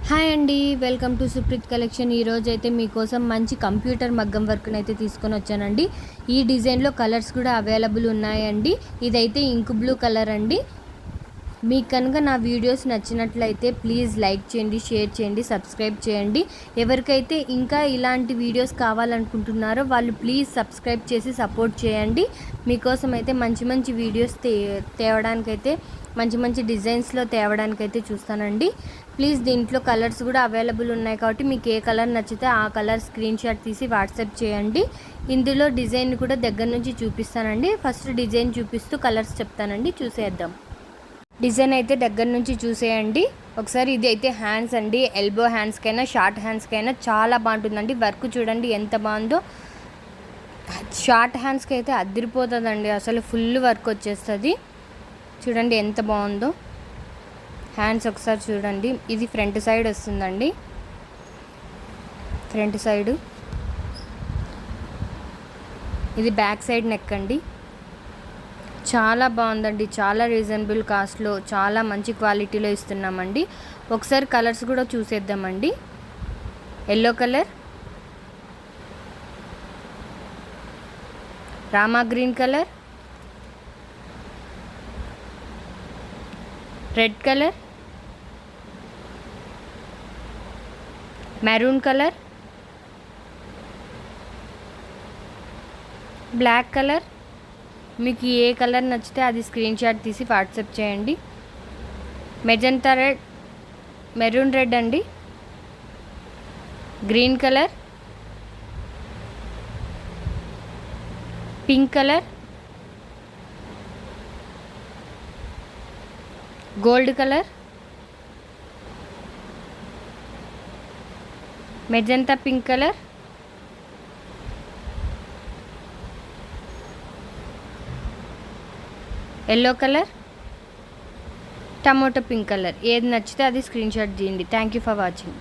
Hi అండి, welcome to Supreet collection. ఈరోజు అయితే మీకోసం మంచి కంప్యూటర్ మగ్గం వర్క్ని అయితే తీసుకొని వచ్చానండి. ఈ డిజైన్లో కలర్స్ కూడా అవైలబుల్ ఉన్నాయండి. ఇదైతే ఇంక్ బ్లూ కలర్ అండి. మీకు కనుక నా వీడియోస్ నచ్చినట్లయితే ప్లీజ్ లైక్ చేయండి, షేర్ చేయండి, సబ్స్క్రైబ్ చేయండి. ఎవరికైతే ఇంకా ఇలాంటి వీడియోస్ కావాలనుకుంటున్నారో వాళ్ళు ప్లీజ్ సబ్స్క్రైబ్ చేసి సపోర్ట్ చేయండి. మీకోసం అయితే మంచి మంచి వీడియోస్ తేవడానికైతే మంచి మంచి డిజైన్స్లో తేవడానికైతే చూస్తానండి. ప్లీజ్ దీంట్లో కలర్స్ కూడా అవైలబుల్ ఉన్నాయి కాబట్టి మీకు ఏ కలర్ నచ్చితే ఆ కలర్ స్క్రీన్ షాట్ తీసి వాట్సాప్ చేయండి. ఇందులో డిజైన్ కూడా దగ్గర నుంచి చూపిస్తానండి. ఫస్ట్ డిజైన్ చూపిస్తూ కలర్స్ చెప్తానండి, చూసేద్దాం. డిజైన్ అయితే దగ్గర నుంచి చూసేయండి ఒకసారి. ఇది అయితే హ్యాండ్స్ అండి, ఎల్బో హ్యాండ్స్కైనా షార్ట్ హ్యాండ్స్కైనా చాలా బాగుంటుందండి. వర్క్ చూడండి ఎంత బాగుందో. షార్ట్ హ్యాండ్స్కి అయితే అదిరిపోతుందండి, అసలు ఫుల్ వర్క్ వచ్చేస్తుంది. చూడండి ఎంత బాగుందో. హ్యాండ్స్ ఒకసారి చూడండి. ఇది ఫ్రంట్ సైడ్ వస్తుందండి, ఫ్రంట్ సైడ్. ఇది బ్యాక్ సైడ్ నెక్ అండి. చాలా బాగుందండి, చాలా రీజనబుల్ కాస్ట్లో చాలా మంచి క్వాలిటీలో ఇస్తున్నామండి. ఒకసారి కలర్స్ కూడా చూసేద్దామండి. ఎల్లో కలర్, రామా green colour, red colour, maroon colour, black colour. మీకు ఏ కలర్ నచ్చితే అది స్క్రీన్ షాట్ తీసి వాట్సాప్ చేయండి. మెజంతా రెడ్, మెరూన్ రెడ్ అండి, green colour, pink colour, gold colour, magenta pink colour, yellow colour, tomato pink colour. ఏది నచ్చితే అది స్క్రీన్ షాట్ చేయండి. Thank you for watching.